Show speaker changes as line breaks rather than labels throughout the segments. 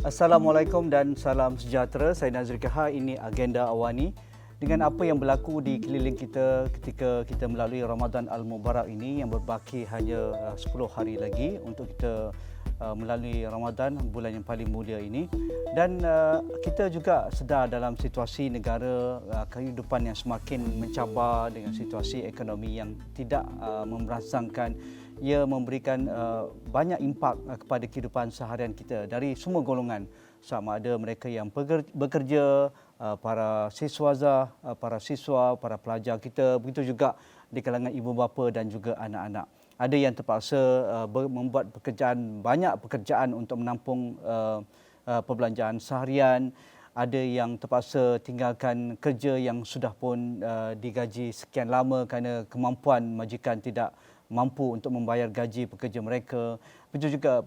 Assalamualaikum dan salam sejahtera. Saya Nazri Kahar. Ini Agenda Awani. Dengan apa yang berlaku di keliling kita ketika kita melalui Ramadan Al-Mubarak ini yang berbaki hanya 10 hari lagi untuk kita melalui Ramadan, bulan yang paling mulia ini. Dan kita juga sedar dalam situasi negara, kehidupan yang semakin mencabar dengan situasi ekonomi yang tidak memberansangkan. Ia memberikan banyak impak kepada kehidupan seharian kita dari semua golongan, sama ada mereka yang bekerja, para siswaza, para siswa, para pelajar kita, begitu juga di kalangan ibu bapa dan juga anak-anak. Ada yang terpaksa membuat banyak pekerjaan untuk menampung perbelanjaan seharian. Ada yang terpaksa tinggalkan kerja yang sudah pun digaji sekian lama kerana kemampuan majikan tidak mampu untuk membayar gaji pekerja mereka. Begitu juga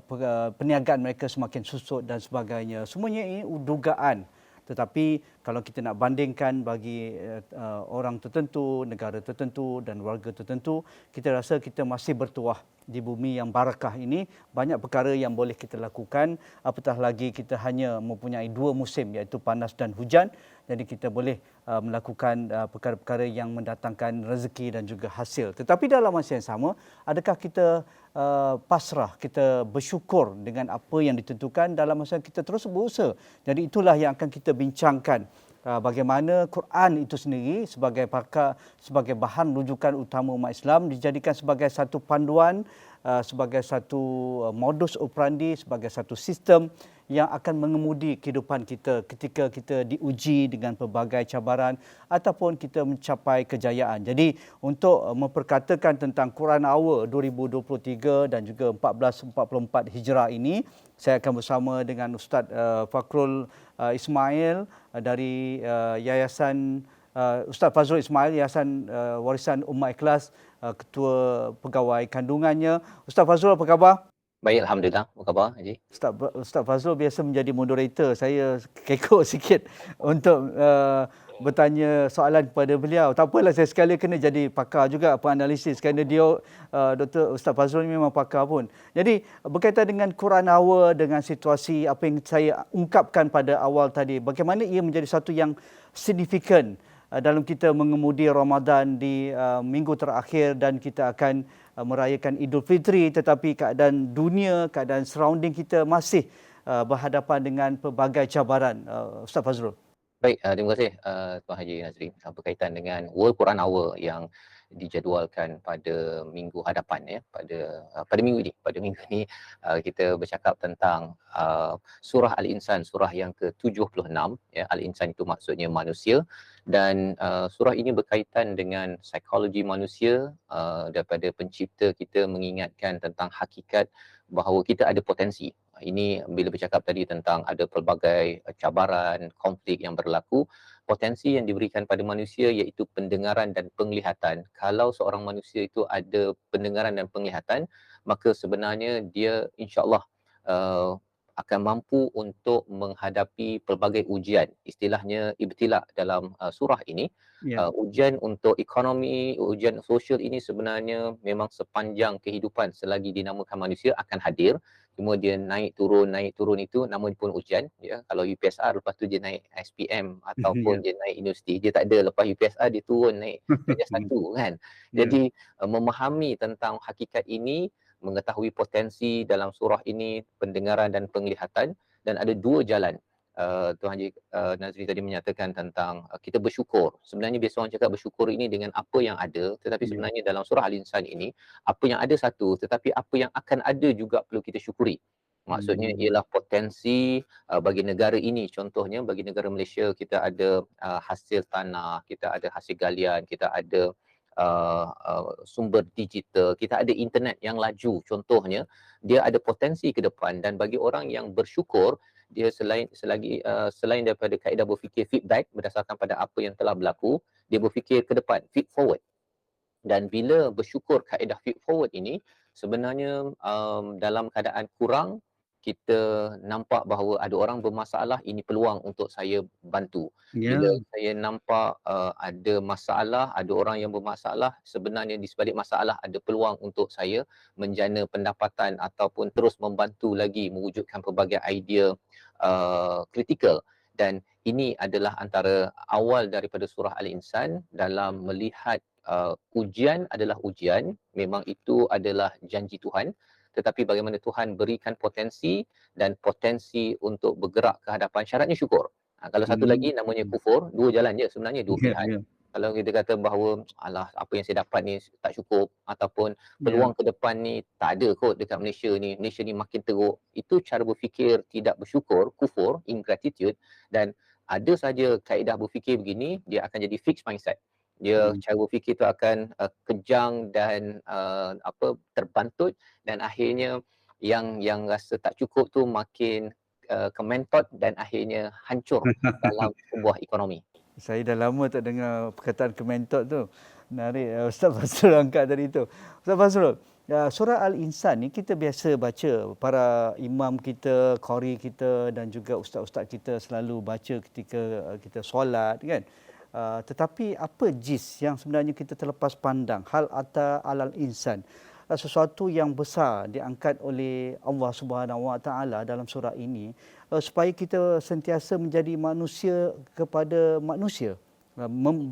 perniagaan mereka semakin susut dan sebagainya. Semuanya ini dugaan. Tetapi kalau kita nak bandingkan bagi orang tertentu, negara tertentu dan warga tertentu, kita rasa kita masih bertuah di bumi yang barakah ini. Banyak perkara yang boleh kita lakukan, apatah lagi kita hanya mempunyai dua musim, iaitu panas dan hujan. Jadi kita boleh melakukan perkara-perkara yang mendatangkan rezeki dan juga hasil. Tetapi dalam masa yang sama, adakah kita pasrah, kita bersyukur dengan apa yang ditentukan dalam masa kita terus berusaha? Jadi itulah yang akan kita bincangkan. Bagaimana Quran itu sendiri sebagai bahan rujukan utama umat Islam dijadikan sebagai satu panduan, sebagai satu modus operandi, sebagai satu sistem yang akan mengemudi kehidupan kita ketika kita diuji dengan pelbagai cabaran ataupun kita mencapai kejayaan. Jadi untuk memperkatakan tentang Quran Hour 2023 dan juga 1444 Hijrah ini, saya akan bersama dengan Ustaz Fakrul Ismail dari Yayasan Ustaz Fazrul Ismail, Yayasan Warisan Ummah Ikhlas, Ketua Pegawai Kandungannya. Ustaz Fazrul, apa khabar?
Baik, Alhamdulillah. Apa khabar, Haji?
Ustaz Fazrul biasa menjadi moderator. Saya kekok sikit untuk bertanya soalan kepada beliau. Tak apalah, saya sekali kena jadi pakar juga, penganalisis. Kerana dia, Dr. Ustaz Fazrul ni memang pakar pun. Jadi berkaitan dengan Quran Hour, dengan situasi apa yang saya ungkapkan pada awal tadi, bagaimana ia menjadi satu yang signifikan dalam kita mengemudi Ramadan di minggu terakhir, dan kita akan merayakan Idul Fitri, tetapi keadaan dunia, keadaan surrounding kita masih berhadapan dengan pelbagai cabaran. Ustaz Fazrul.
Baik, terima kasih Tuan Haji Nazri. Berkaitan dengan World Quran Hour yang dijadualkan pada minggu hadapan, ya, pada minggu ini kita bercakap tentang surah Al-Insan, surah yang ke-76, ya. Al-Insan itu maksudnya manusia, dan surah ini berkaitan dengan psikologi manusia, daripada pencipta kita mengingatkan tentang hakikat bahawa kita ada potensi. Ini bila bercakap tadi tentang ada pelbagai cabaran, konflik yang berlaku, potensi yang diberikan pada manusia iaitu pendengaran dan penglihatan. Kalau seorang manusia itu ada pendengaran dan penglihatan, maka sebenarnya dia insya-Allah akan mampu untuk menghadapi pelbagai ujian. Istilahnya ibtila dalam surah ini. Ujian untuk ekonomi, ujian sosial ini sebenarnya memang sepanjang kehidupan selagi dinamakan manusia akan hadir. Cuma dia naik turun itu nama pun ujian, ya. Kalau UPSR lepas tu dia naik SPM ataupun dia naik universiti, dia tak ada lepas UPSR dia turun naik darjah 1, kan. Jadi memahami tentang hakikat ini, mengetahui potensi dalam surah ini, pendengaran dan penglihatan, dan ada dua jalan. Tuan Haji Nazri tadi menyatakan tentang kita bersyukur. Sebenarnya biasa orang cakap bersyukur ini dengan apa yang ada, tetapi sebenarnya dalam surah Al-Insan ini, apa yang ada satu, tetapi apa yang akan ada juga perlu kita syukuri. Maksudnya ialah potensi bagi negara ini. Contohnya bagi negara Malaysia, kita ada hasil tanah, kita ada hasil galian, kita ada sumber digital, kita ada internet yang laju. Contohnya, dia ada potensi ke depan, dan bagi orang yang bersyukur, dia selain daripada kaedah berfikir feedback berdasarkan pada apa yang telah berlaku, dia berfikir ke depan, feed forward. Dan bila bersyukur kaedah feed forward ini, sebenarnya dalam keadaan kurang, kita nampak bahawa ada orang bermasalah, ini peluang untuk saya bantu.
Ya.
Bila saya nampak ada masalah, ada orang yang bermasalah, sebenarnya di sebalik masalah ada peluang untuk saya menjana pendapatan ataupun terus membantu lagi mewujudkan pelbagai idea kritikal. Dan ini adalah antara awal daripada surah Al-Insan dalam melihat ujian adalah ujian, memang itu adalah janji Tuhan, tetapi bagaimana Tuhan berikan potensi dan potensi untuk bergerak ke hadapan, syaratnya syukur. Kalau satu lagi namanya
Hmm.
kufur, dua jalan je sebenarnya, dua
Ya,
pilihan.
ya,
Kalau kita kata bahawa alah apa yang saya dapat ni tak cukup, ataupun
ya.
peluang ke depan ni tak ada kot dekat Malaysia ni makin teruk, itu cara berfikir tidak bersyukur, kufur, ingratitude. Dan ada saja kaedah berfikir begini, dia akan jadi fixed mindset. Dia
Hmm.
cara berfikir tu akan kejang dan terbantut, dan akhirnya yang rasa tak cukup tu makin kementot dan akhirnya hancur dalam sebuah ekonomi.
Saya dah lama tak dengar perkataan kementot tu. Menarik Ustaz Fazrul angkat tadi tu. Ustaz Fazrul, surah Al-Insan ni kita biasa baca, para imam kita, qari kita dan juga ustaz-ustaz kita selalu baca ketika kita solat kan. Tetapi apa jis yang sebenarnya kita terlepas pandang, hal ata alal insan, sesuatu yang besar diangkat oleh Allah Subhanahu Wa Taala dalam surah ini, supaya kita sentiasa menjadi manusia kepada manusia,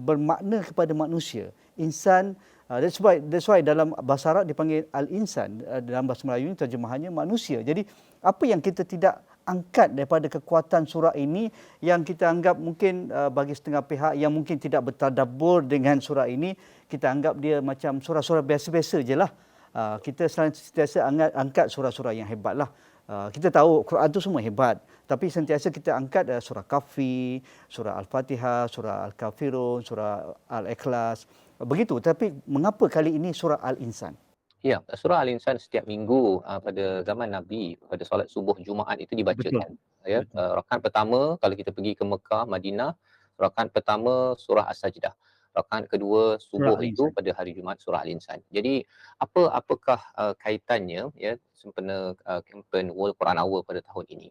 bermakna kepada manusia. Insan, that's why dalam bahasa Arab dipanggil al-insan, dalam bahasa Melayu ini terjemahannya manusia. Jadi apa yang kita tidak angkat daripada kekuatan surah ini, yang kita anggap mungkin bagi setengah pihak yang mungkin tidak bertadabbur dengan surah ini, kita anggap dia macam surah-surah biasa-biasa je lah. Kita sentiasa angkat surah-surah yang hebat lah. Kita tahu Quran tu semua hebat, tapi sentiasa kita angkat surah Kahfi, surah Al-Fatihah, surah Al-Kafirun, surah Al-Ikhlas. Begitu, tapi mengapa kali ini surah Al-Insan?
Ya, surah Al-Insan setiap minggu pada zaman Nabi, pada solat subuh Jumaat itu
Betul,
dibacakan. Ya,
betul.
rakaat pertama kalau kita pergi ke Mekah, Madinah, rakaat pertama surah As-Sajdah. Rakaat kedua
Surah
subuh itu
Al-Insan.
pada hari Jumaat surah Al-Insan. Jadi apakah kaitannya ya sempena kempen World Quran Hour pada tahun ini?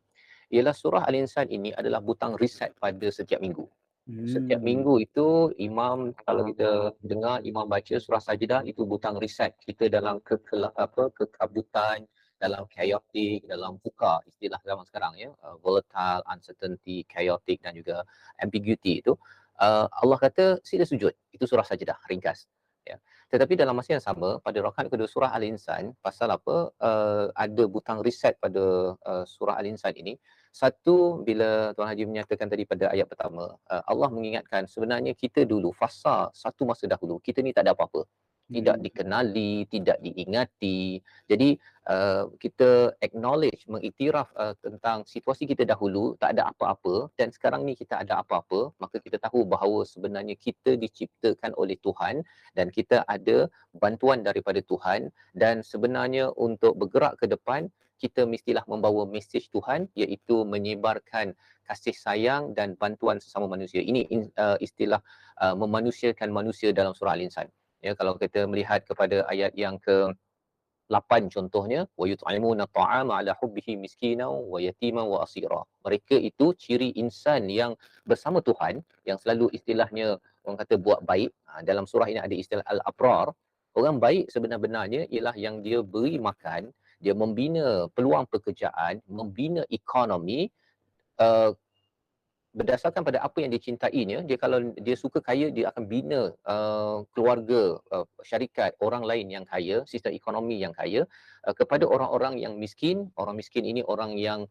Ialah surah Al-Insan ini adalah butang riset pada setiap minggu. Setiap
Hmm.
minggu itu imam, kalau kita dengar imam baca surah Sajdah, itu butang riset kita dalam kekabutan, dalam chaotic, dalam VUCA, istilah zaman sekarang ya, volatile, uncertainty, chaotic dan juga ambiguity itu. Allah kata sila sujud. Itu surah Sajdah ringkas. Ya. Tetapi dalam masa yang sama pada rakaat kedua surah Al-Insan, pasal apa ada butang riset pada surah Al-Insan ini. Satu, bila Tuan Haji menyatakan tadi pada ayat pertama, Allah mengingatkan sebenarnya kita dulu, fasa satu masa dahulu, kita ni tak ada apa-apa. Tidak
Hmm.
dikenali, tidak diingati. Jadi kita acknowledge, mengiktiraf tentang situasi kita dahulu, tak ada apa-apa, dan sekarang ni kita ada apa-apa, maka kita tahu bahawa sebenarnya kita diciptakan oleh Tuhan dan kita ada bantuan daripada Tuhan, dan sebenarnya untuk bergerak ke depan, kita mestilah membawa mesej Tuhan, iaitu menyebarkan kasih sayang dan bantuan sesama manusia. Ini istilah memanusiakan manusia dalam surah Al-Insan. Ya, kalau kita melihat kepada ayat yang ke 8 contohnya, wa yut'imuna ta'ama ala hubbihi miskinan wa yatiman wa asira. Mereka itu ciri insan yang bersama Tuhan, yang selalu istilahnya orang kata buat baik. Dalam surah ini ada istilah al-abrar. Orang baik sebenar-benarnya ialah yang dia beri makan, dia membina peluang pekerjaan, membina ekonomi uh, berdasarkan pada apa yang dicintainya. Dia kalau dia suka kaya, dia akan bina keluarga, syarikat, orang lain yang kaya, sistem ekonomi yang kaya, kepada orang-orang yang miskin. Orang miskin ini orang yang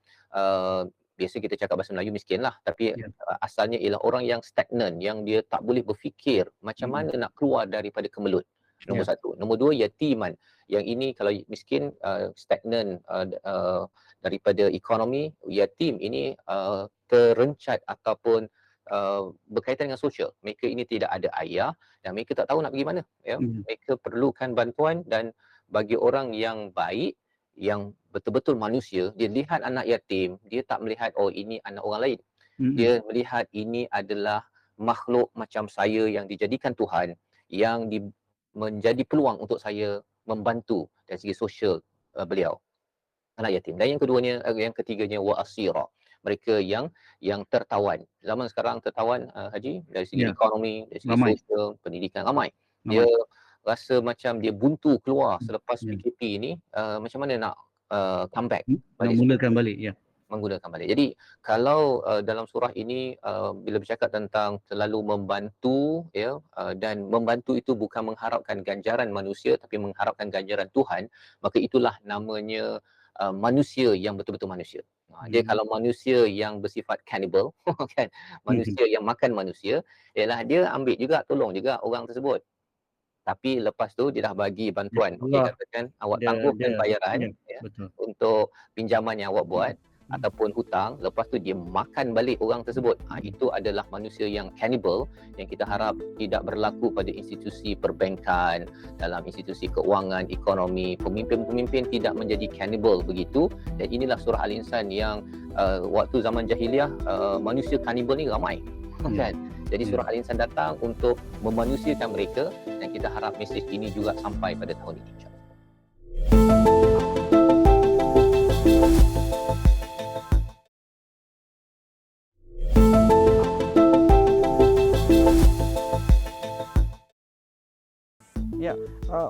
biasa kita cakap bahasa Melayu miskin lah, tapi
Ya.
asalnya ialah orang yang stagnan, yang dia tak boleh berfikir macam
Hmm.
mana nak keluar daripada kemelut. Nombor
Ya.
satu. Nombor dua, yatiman. Yang ini kalau miskin, stagnan daripada ekonomi. Yatim ini terencat ataupun berkaitan dengan sosial. Mereka ini tidak ada ayah dan mereka tak tahu nak pergi mana. Ya.
Hmm.
Mereka perlukan bantuan, dan bagi orang yang baik, yang betul-betul manusia, dia lihat anak yatim, dia tak melihat oh ini anak orang lain.
Hmm.
Dia melihat ini adalah makhluk macam saya yang dijadikan Tuhan, yang menjadi peluang untuk saya membantu dari segi sosial beliau. anak yatim. Dan yang keduanya, yang ketiganya wa asira. Mereka yang tertawan. Zaman sekarang tertawan, Haji, dari segi
Ya,
ekonomi, dari segi
ramai,
sosial, pendidikan, ramai. Dia
ramai.
rasa macam dia buntu keluar selepas
Ya.
PKP ini, macam mana nak come back
Nak
balik
mulakan balik, ya.
menggunakan balik. Jadi kalau dalam surah ini bila bercakap tentang selalu membantu, ya, dan membantu itu bukan mengharapkan ganjaran manusia tapi mengharapkan ganjaran Tuhan, maka itulah namanya manusia yang betul-betul manusia. Dia kalau manusia yang bersifat cannibal kan, manusia yang makan manusia, ialah dia ambil juga, tolong juga orang tersebut. Tapi lepas tu dia dah bagi
Ya,
bantuan. Okey,
Allah,
katakan awak
dia
tangguhkan bayaran,
ya,
ya,
betul.
untuk pinjaman yang awak buat
Hmm.
ataupun hutang, lepas tu dia makan balik orang tersebut. Itu adalah manusia yang cannibal, yang kita harap tidak berlaku pada institusi perbankan, dalam institusi keuangan, ekonomi. Pemimpin-pemimpin tidak menjadi cannibal begitu. Dan inilah surah Al-Insan yang waktu zaman jahiliah manusia cannibal ni ramai.
Ya.
Kan? Jadi surah Al-Insan datang untuk memanusiakan mereka, dan kita harap mesej ini juga sampai pada tahun ini, insya-Allah.
Ya,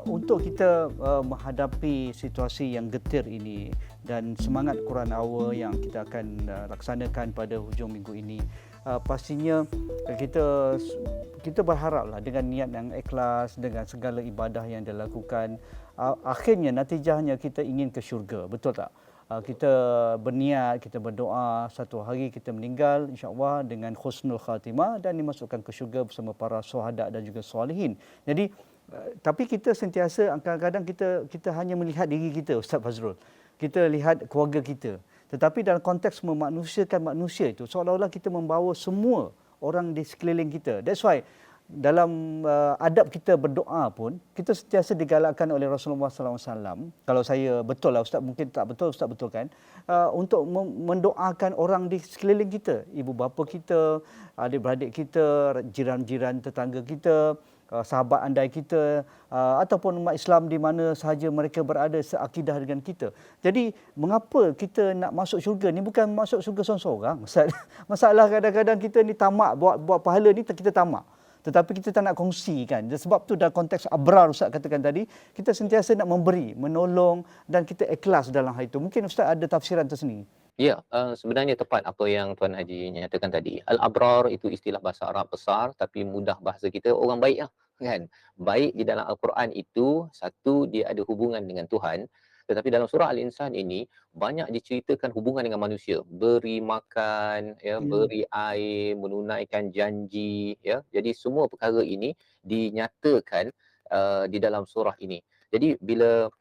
untuk kita menghadapi situasi yang getir ini dan semangat Quran Hour yang kita akan laksanakan pada hujung minggu ini, pastinya kita berharaplah dengan niat yang ikhlas, dengan segala ibadah yang dilakukan, akhirnya natijahnya kita ingin ke syurga, betul tak? Kita berniat, kita berdoa satu hari kita meninggal insya-Allah dengan husnul khatimah dan dimasukkan ke syurga bersama para syuhada dan juga solihin. Jadi tapi kita sentiasa kadang-kadang kita hanya melihat diri kita, Ustaz Fazrul. Kita lihat keluarga kita. Tetapi dalam konteks memanusiakan manusia itu, seolah-olah kita membawa semua orang di sekeliling kita. That's why dalam adab kita berdoa pun, kita sentiasa digalakkan oleh Rasulullah SAW. Kalau saya betul lah Ustaz, mungkin tak betul, Ustaz betulkan, untuk mendoakan orang di sekeliling kita. Ibu bapa kita, adik-beradik kita, jiran-jiran tetangga kita, sahabat andai kita, ataupun umat Islam di mana sahaja mereka berada seakidah dengan kita. Jadi mengapa kita nak masuk syurga ni bukan masuk syurga seorang-seorang. Masalah kadang-kadang kita ni tamak, buat pahala ni kita tamak. Tetapi kita tak nak kongsi kan. Sebab tu dalam konteks abrar Ustaz katakan tadi, kita sentiasa nak memberi, menolong dan kita ikhlas dalam hal itu. Mungkin Ustaz ada tafsiran tersendiri.
Ya, sebenarnya tepat apa yang Tuan Haji nyatakan tadi. Al-abrar itu istilah bahasa Arab besar, tapi mudah bahasa kita orang baik lah, kan. Baik di dalam Al-Quran itu, satu, dia ada hubungan dengan Tuhan. Tetapi dalam surah Al-Insan ini banyak diceritakan hubungan dengan manusia, beri makan, ya, beri air, menunaikan janji, ya. Jadi semua perkara ini dinyatakan di dalam surah ini. Jadi bila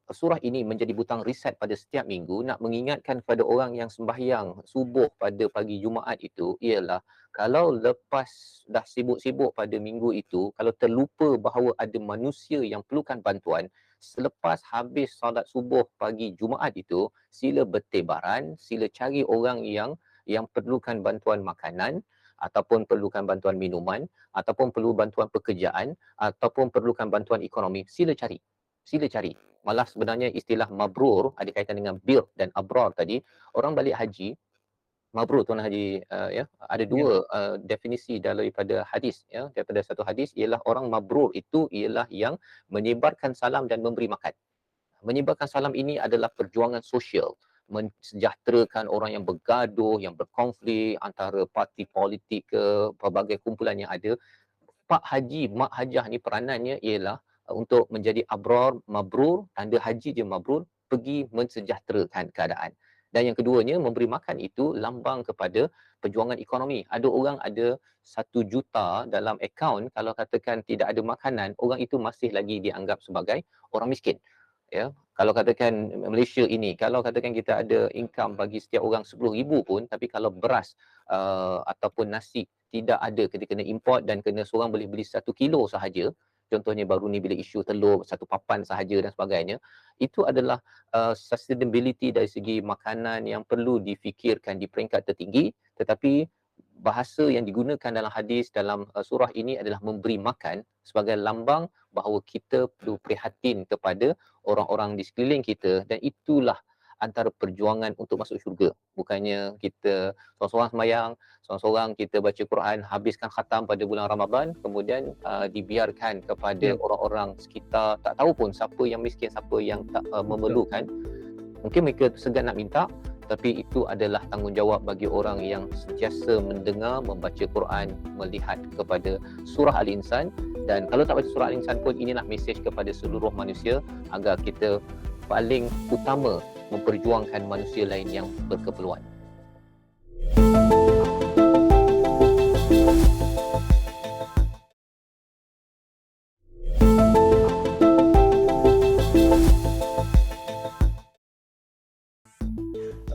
surah ini menjadi butang riset pada setiap minggu, nak mengingatkan kepada orang yang sembahyang subuh pada pagi Jumaat itu ialah, kalau lepas dah sibuk-sibuk pada minggu itu, kalau terlupa bahawa ada manusia yang perlukan bantuan, selepas habis solat subuh pagi Jumaat itu, sila bertebaran, sila cari orang yang perlukan bantuan makanan, ataupun perlukan bantuan minuman, ataupun perlu bantuan pekerjaan, ataupun perlukan bantuan ekonomi, sila cari. Sila cari. Malah sebenarnya istilah mabrur ada kaitan dengan bir dan abrar tadi. Orang balik haji, mabrur Tuan Haji, ya, ada dua definisi daripada hadis, ya. Daripada satu hadis ialah orang mabrur itu ialah yang menyebarkan salam dan memberi makan. Menyebarkan salam ini adalah perjuangan sosial, mensejahterakan orang yang bergaduh, yang berkonflik antara parti politik ke pelbagai kumpulan yang ada. Pak Haji, Mak Hajah ni peranannya ialah untuk menjadi abrar, mabrur, tanda haji dia mabrur, pergi mensejahterakan keadaan. Dan yang keduanya, memberi makan itu lambang kepada perjuangan ekonomi. Ada orang ada 1 juta dalam akaun, kalau katakan tidak ada makanan, orang itu masih lagi dianggap sebagai orang miskin. Ya, kalau katakan Malaysia ini, kalau katakan kita ada income bagi setiap orang 10,000 pun, tapi kalau beras ataupun nasi tidak ada, kita kena import dan kena seorang boleh beli 1 kilo sahaja, contohnya baru ni bila isu telur 1 papan sahaja dan sebagainya, itu adalah sustainability dari segi makanan yang perlu difikirkan di peringkat tertinggi. Tetapi bahasa yang digunakan dalam hadis dalam surah ini adalah memberi makan sebagai lambang bahawa kita perlu prihatin kepada orang-orang di sekeliling kita, dan itulah antara perjuangan untuk masuk syurga. Bukannya kita seorang-seorang sembahyang, seorang-seorang kita baca Quran, habiskan khatam pada bulan Ramadan, kemudian dibiarkan kepada
Ya.
orang-orang sekitar, tak tahu pun siapa yang miskin, siapa yang tak memerlukan. Mungkin mereka segan nak minta, tapi itu adalah tanggungjawab bagi orang yang sentiasa mendengar, membaca Quran, melihat kepada surah Al-Insan. Dan kalau tak baca surah Al-Insan pun, inilah mesej kepada seluruh manusia agar kita paling utama memperjuangkan manusia lain yang berkeperluan.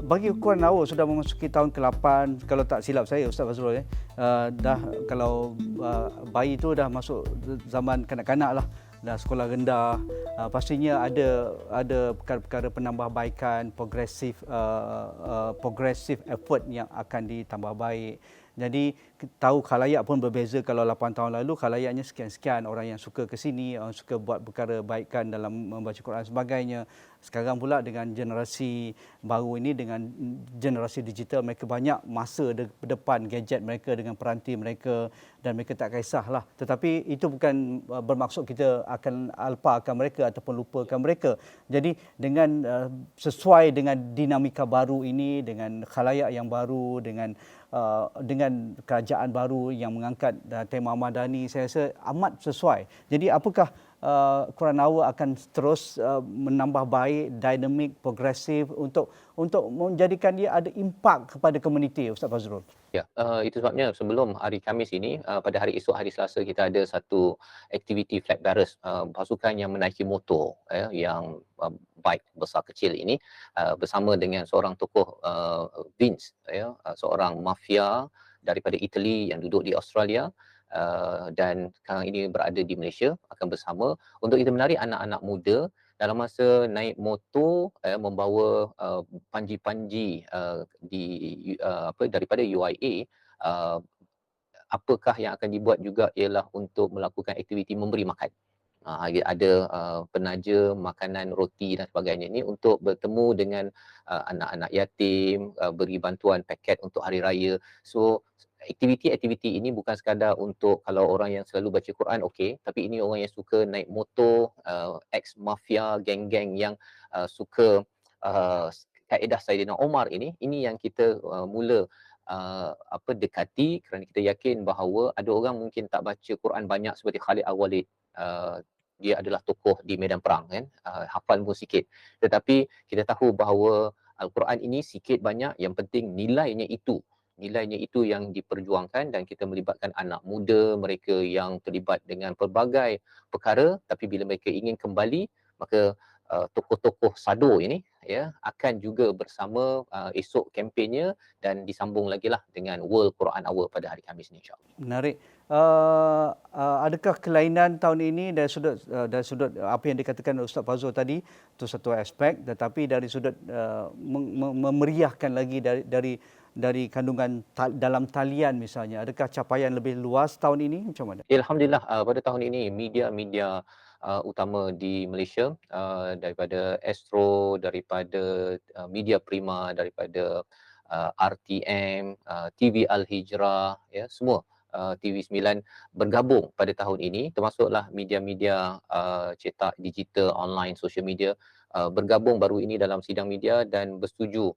Bagi ukuran awal sudah memasuki tahun ke-8, kalau tak silap saya Ustaz Fazrul, dah kalau bayi tu dah masuk zaman kanak-kanak lah, dah sekolah rendah, pastinya ada perkara-perkara penambahbaikan, progressive effort yang akan ditambah baik. Jadi tahu khalayak pun berbeza. Kalau 8 tahun lalu khalayaknya sekian-sekian orang yang suka ke sini, orang suka buat perkara baikan dalam membaca Quran dan sebagainya. Sekarang pula dengan generasi baru ini, dengan generasi digital, mereka banyak masa depan gadget mereka dengan peranti mereka dan mereka tak kisahlah. Tetapi itu bukan bermaksud kita akan alpakan mereka ataupun lupakan mereka. Jadi dengan sesuai dengan dinamika baru ini, dengan khalayak yang baru, dengan kerajaan baru yang mengangkat tema Madani, saya rasa amat sesuai. Jadi apakah Quran Hour akan terus menambah baik, dinamik, progresif untuk menjadikan dia ada impak kepada komuniti, Ustaz Fazrul?
Ya, itu sebabnya sebelum hari Khamis ini, pada hari esok, hari Selasa, kita ada satu aktiviti flag bearers, pasukan yang menaiki motor, yang bike besar kecil ini, bersama dengan seorang tokoh, Vince, seorang mafia daripada Italy yang duduk di Australia, dan sekarang ini berada di Malaysia, akan bersama untuk kita menarik anak-anak muda dalam masa naik motor, membawa panji-panji daripada UIA. uh, Apakah yang akan dibuat juga ialah untuk melakukan aktiviti memberi makan. Ada penaja makanan, roti dan sebagainya ini untuk bertemu dengan anak-anak yatim, beri bantuan paket untuk hari raya. So aktiviti-aktiviti ini bukan sekadar untuk kalau orang yang selalu baca Quran, okey, tapi ini orang yang suka naik motor, ex mafia, geng-geng yang suka kaedah Saidina Omar ini yang kita mula dekati, kerana kita yakin bahawa ada orang mungkin tak baca Quran banyak seperti Khalid Al-Walid. Dia adalah tokoh di medan perang, kan, hafal pun sikit, tetapi kita tahu bahawa Al-Quran ini sikit banyak, yang penting nilainya itu yang diperjuangkan, dan kita melibatkan anak muda, mereka yang terlibat dengan pelbagai perkara, tapi bila mereka ingin kembali, maka tokoh-tokoh SADO ini akan juga bersama esok kempennya, dan disambung lagi lah dengan World Quran Hour pada hari Khamis ni, insya-Allah.
Menarik. Adakah kelainan tahun ini dari sudut apa yang dikatakan Ustaz Fazrul tadi, itu satu aspek, tetapi dari sudut memeriahkan lagi dari kandungan dalam talian misalnya, adakah capaian lebih luas tahun ini, macam mana?
Alhamdulillah, pada tahun ini media-media utama di Malaysia, daripada Astro, daripada Media Prima, daripada RTM, TV Al-Hijrah, semua TV9 bergabung pada tahun ini, termasuklah media-media cetak, digital, online, social media, bergabung baru ini dalam sidang media dan bersetuju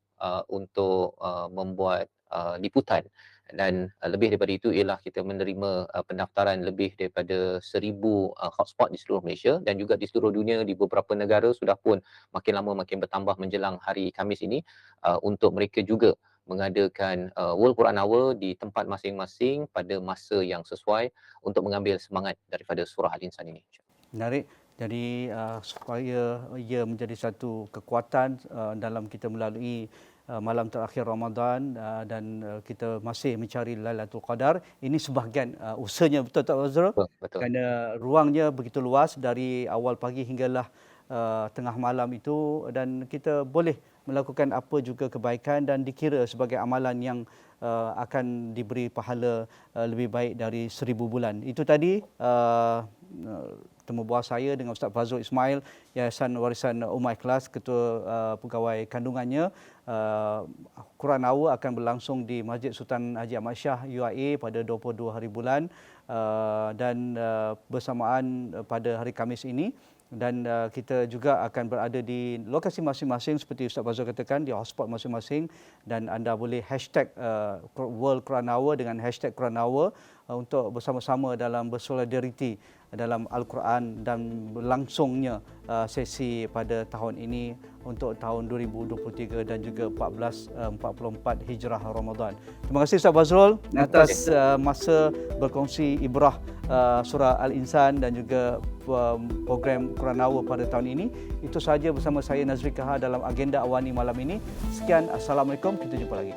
untuk membuat liputan. Dan lebih daripada itu ialah kita menerima pendaftaran lebih daripada 1,000 hotspot di seluruh Malaysia, dan juga di seluruh dunia, di beberapa negara sudah pun makin lama makin bertambah menjelang hari Khamis ini, untuk mereka juga mengadakan World Quran Hour di tempat masing-masing pada masa yang sesuai untuk mengambil semangat daripada surah Al-Insan ini.
Menarik. Jadi supaya ia menjadi satu kekuatan dalam kita melalui malam terakhir Ramadan, dan kita masih mencari Lailatul Qadar. Ini sebahagian usahanya, betul tak Fazrul?
Betul.
Kerana ruangnya begitu luas dari awal pagi hinggalah tengah malam itu, dan kita boleh melakukan apa juga kebaikan dan dikira sebagai amalan yang akan diberi pahala lebih baik dari 1000 bulan. Itu tadi temu bual saya dengan Ustaz Fazrul Ismail, Yayasan Warisan Ummah Ikhlas, Ketua Pegawai Kandungannya. Quran Hour akan berlangsung di Masjid Sultan Haji Ahmad Shah UIA pada 22 hari bulan dan bersamaan pada hari Khamis ini. Dan kita juga akan berada di lokasi masing-masing seperti Ustaz Fazrul katakan, di hotspot masing-masing, dan anda boleh hashtag World Quran Hour dengan hashtag Quran Hour untuk bersama-sama dalam bersolidariti dalam Al-Quran dan berlangsungnya sesi pada tahun ini untuk tahun 2023 dan juga 1444 Hijrah Ramadan. Terima kasih Ustaz Fazrul atas masa berkongsi ibrah surah Al-Insan dan juga program Quran Hour pada tahun ini. Itu sahaja bersama saya Nazri Kahar dalam agenda Awani malam ini. Sekian, Assalamualaikum, kita jumpa lagi.